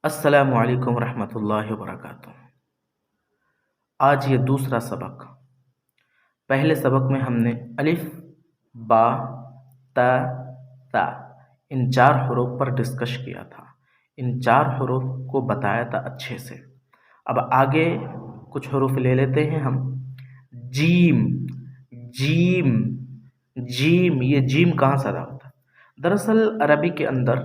السلام علیکم ورحمۃ اللہ وبرکاتہ۔ آج یہ دوسرا سبق۔ پہلے سبق میں ہم نے الف، با، تا، تا ان چار حروف پر ڈسکش کیا تھا۔ ان چار حروف کو بتایا تھا اچھے سے۔ اب آگے کچھ حروف لے لیتے ہیں ہم۔ جیم، جیم، جیم، یہ جیم کہاں سے ادا ہوتا ہے؟ دراصل عربی کے اندر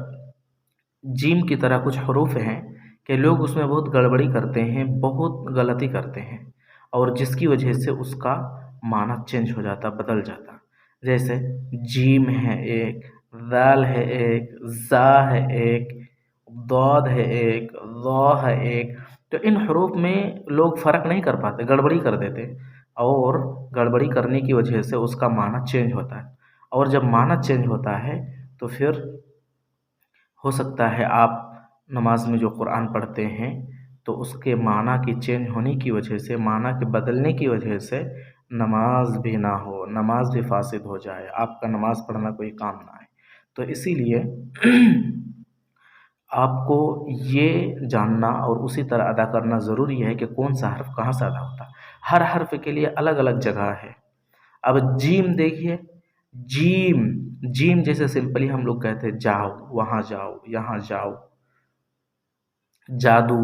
جیم کی طرح کچھ حروف ہیں کہ لوگ اس میں بہت گڑبڑی کرتے ہیں، بہت غلطی کرتے ہیں، اور جس کی وجہ سے اس کا معنی چینج ہو جاتا، بدل جاتا۔ جیسے جیم ہے ایک، ذال ہے ایک، زا ہے ایک، ضاد ہے ایک، ظا ہے ایک۔ تو ان حروف میں لوگ فرق نہیں کر پاتے، گڑبڑی کر دیتے، اور گڑبڑی کرنے کی وجہ سے اس کا معنی چینج ہوتا ہے۔ اور جب معنی چینج ہوتا ہے تو پھر ہو سکتا ہے آپ نماز میں جو قرآن پڑھتے ہیں تو اس کے معنی کی چینج ہونے کی وجہ سے، معنی کے بدلنے کی وجہ سے نماز بھی نہ ہو، نماز بھی فاسد ہو جائے، آپ کا نماز پڑھنا کوئی کام نہ آئے۔ تو اسی لیے آپ کو یہ جاننا اور اسی طرح ادا کرنا ضروری ہے کہ کون سا حرف کہاں سے ادا ہوتا ہے۔ ہر حرف کے لیے الگ الگ جگہ ہے۔ اب جیم دیکھیے، جیم، جیم جیسے سمپلی ہم لوگ کہتے ہیں جاؤ، وہاں جاؤ، یہاں جاؤ، جادو،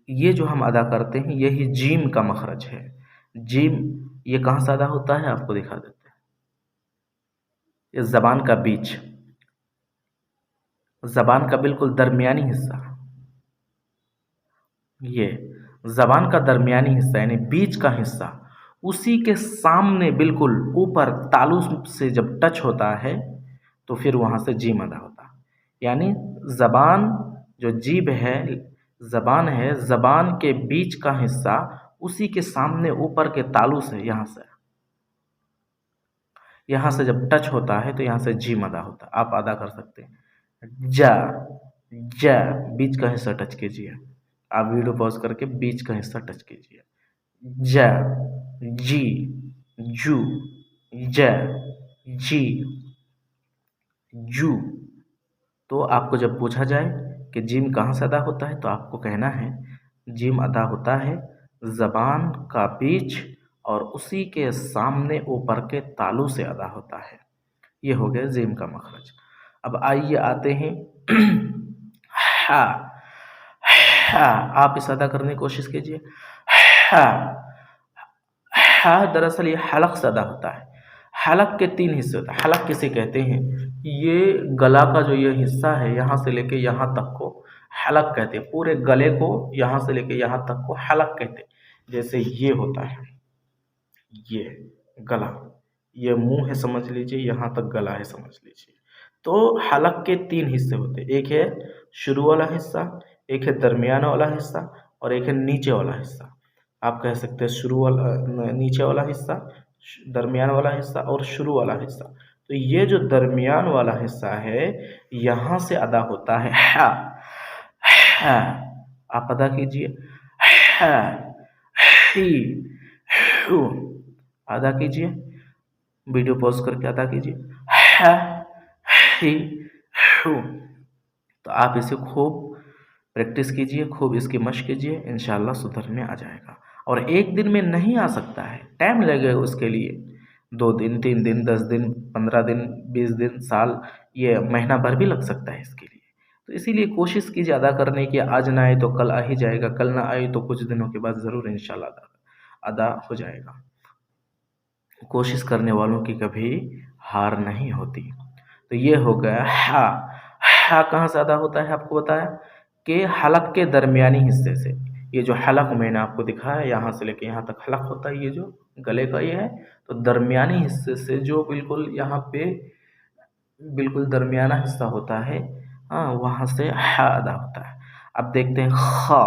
یہ جو ہم ادا کرتے ہیں یہی جیم کا مخرج ہے۔ جیم یہ کہاں سے ادا ہوتا ہے آپ کو دکھا دیتے ہیں۔ یہ زبان کا بیچ، زبان کا بالکل درمیانی حصہ، یہ زبان کا درمیانی حصہ یعنی بیچ کا حصہ، اسی کے سامنے بالکل اوپر تالو سے جب ٹچ ہوتا ہے تو پھر وہاں سے جیم ادا ہوتا ہے۔ یعنی زبان جو جیب ہے، زبان ہے، زبان کے بیچ کا حصہ اسی کے سامنے اوپر کے تالو سے، یہاں سے جب ٹچ ہوتا ہے تو یہاں سے جیم ادا ہوتا ہے۔ آپ ادا کر سکتے ہیں جا، جا، بیچ کا حصہ ٹچ کیجیے، آپ ویڈیو پاز کر کے بیچ کا حصہ ٹچ کیجیے۔ جا، جی، جو، جا، جی، جو۔ تو آپ کو جب پوچھا جائے کہ جیم کہاں سے ادا ہوتا ہے تو آپ کو کہنا ہے جیم ادا ہوتا ہے زبان کا بیچ اور اسی کے سامنے اوپر کے تالو سے ادا ہوتا ہے۔ یہ ہو گیا جیم کا مخرج۔ اب آئیے آتے ہیں ہا، ہا، آپ اسے ادا کرنے کی کوشش کیجیے۔ ہا، ہا دراصل یہ حلق سے ادا ہوتا ہے۔ حلق کے تین حصے ہوتے ہیں۔ حلق کسے کہتے ہیں؟ یہ گلا کا جو یہ حصہ ہے یہاں سے لے کے یہاں تک کو حلق کہتے ہیں۔ پورے گلے کو یہاں سے لے کے یہاں تک کو حلق کہتے ہیں۔ جیسے یہ ہوتا ہے، یہ گلا، یہ منہ ہے سمجھ لیجئے، یہاں تک گلا ہے سمجھ لیجئے۔ تو حلق کے تین حصے ہوتے ہیں، ایک ہے شروع والا حصہ، ایک ہے درمیان والا حصہ، اور ایک ہے نیچے والا حصہ۔ آپ کہہ سکتے ہیں شروع والا، نیچے والا حصہ، درمیان والا حصہ اور شروع والا حصہ۔ تو یہ جو درمیان والا حصہ ہے یہاں سے ادا ہوتا ہے ہا، ہا، آپ ادا کیجئے ہا، ہی، ہو، ادا کیجئے، ویڈیو پوز کر کے ادا کیجئے ہا، ہی، ہو۔ تو آپ اسے خوب پریکٹس کیجئے، خوب اس کی مشق کیجئے، انشاءاللہ سدھرنے آ جائے گا۔ اور ایک دن میں نہیں آ سکتا ہے، ٹائم لگے گا اس کے لیے، 2 دن، 3 دن، 10 دن، 15 دن، 20 دن، سال، یہ مہینہ بھر بھی لگ سکتا ہے اس کے لیے۔ تو اسی لیے کوشش کیجئے ادا کرنے کی، آج نہ آئے تو کل آ ہی جائے گا، کل نہ آئے تو کچھ دنوں کے بعد ضرور انشاءاللہ ادا ہو جائے گا۔ کوشش کرنے والوں کی کبھی ہار نہیں ہوتی۔ تو یہ ہو گیا ہا۔ ہا کہاں سے ادا ہوتا ہے آپ کو بتایا کہ حلق کے درمیانی حصے سے۔ یہ جو حلق میں نے آپ کو دکھایا یہاں سے لے کے یہاں تک حلق ہوتا ہے، یہ جو گلے کا یہ ہے، تو درمیانی حصے سے جو بالکل یہاں پہ بالکل درمیانہ حصہ ہوتا ہے، وہاں سے ہا ادا ہوتا ہے۔ اب دیکھتے ہیں خا۔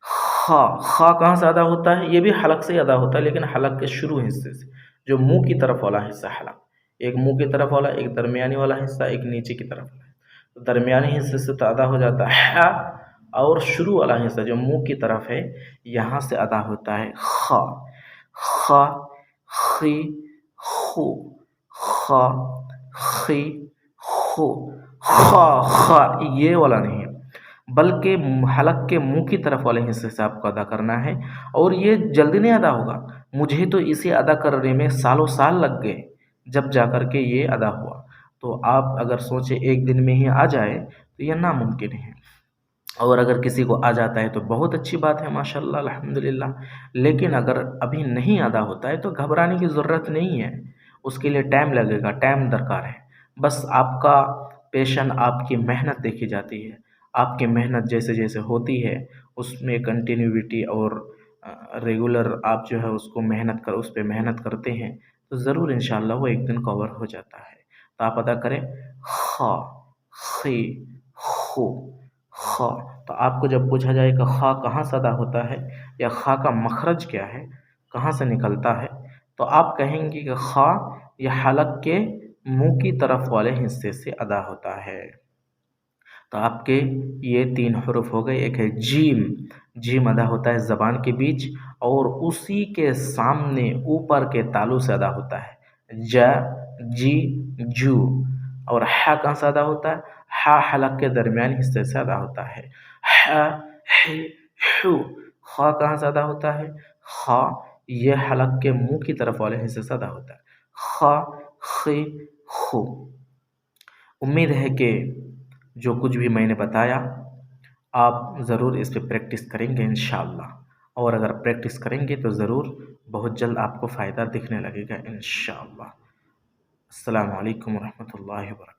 خا، خا کہاں سے ادا ہوتا ہے؟ یہ بھی حلق سے ادا ہوتا ہے لیکن حلق کے شروع حصے سے، جو منہ کی طرف والا حصہ حلق، ایک منہ کی طرف والا، ایک درمیانی والا حصہ، ایک نیچے کی طرف والا۔ تو درمیانی حصے سے تو ادا ہو جاتا ہے ہا، اور شروع والا حصہ جو منہ کی طرف ہے یہاں سے ادا ہوتا ہے خا۔ خا، خی، خو، خا، خی، خو، خا، خا، یہ والا نہیں ہے۔ بلکہ حلق کے منہ کی طرف والے حصے سے آپ کو ادا کرنا ہے، اور یہ جلدی نہیں ادا ہوگا۔ مجھے تو اسے ادا کرنے میں سالوں سال لگ گئے، جب جا کر کے یہ ادا ہوا۔ تو آپ اگر سوچیں ایک دن میں ہی آ جائے تو یہ ناممکن ہے، اور اگر کسی کو آ جاتا ہے تو بہت اچھی بات ہے، ماشاء اللہ الحمدللہ۔ لیکن اگر ابھی نہیں ادا ہوتا ہے تو گھبرانے کی ضرورت نہیں ہے، اس کے لیے ٹائم لگے گا، ٹائم درکار ہے۔ بس آپ کا پیشن، آپ کی محنت دیکھی جاتی ہے۔ آپ کی محنت جیسے جیسے ہوتی ہے، اس میں کنٹینیوٹی اور ریگولر آپ جو ہے اس پہ محنت کرتے ہیں تو ضرور انشاءاللہ وہ ایک دن کور ہو جاتا ہے۔ تو آپ ادا کریں خا، خی، خو، خا۔ تو آپ کو جب پوچھا جائے کہ خا کہاں سے ادا ہوتا ہے یا خا کا مخرج کیا ہے، کہاں سے نکلتا ہے، تو آپ کہیں گے کہ خا یہ حلق کے منہ کی طرف والے حصے سے ادا ہوتا ہے۔ تو آپ کے یہ 3 حروف ہو گئے۔ ایک ہے جیم، جیم ادا ہوتا ہے زبان کے بیچ، اور اسی کے سامنے اوپر کے تالو سے ادا ہوتا ہے، ج، جی، جو۔ اور ح کہاں سے ادا ہوتا ہے؟ ح حلق کے درمیانی حصے سے ادا ہوتا ہے، ح، ح، حو۔ خا کہاں سے ادا ہوتا ہے؟ خا یہ حلق کے منہ کی طرف والے حصے سے ادا ہوتا ہے، خا، خی، خو۔ امید ہے کہ جو کچھ بھی میں نے بتایا آپ ضرور اس پہ پریکٹس کریں گے انشاءاللہ، اور اگر پریکٹس کریں گے تو ضرور بہت جلد آپ کو فائدہ دکھنے لگے گا انشاءاللہ۔ السلام علیکم ورحمۃ اللہ وبرکاتہ۔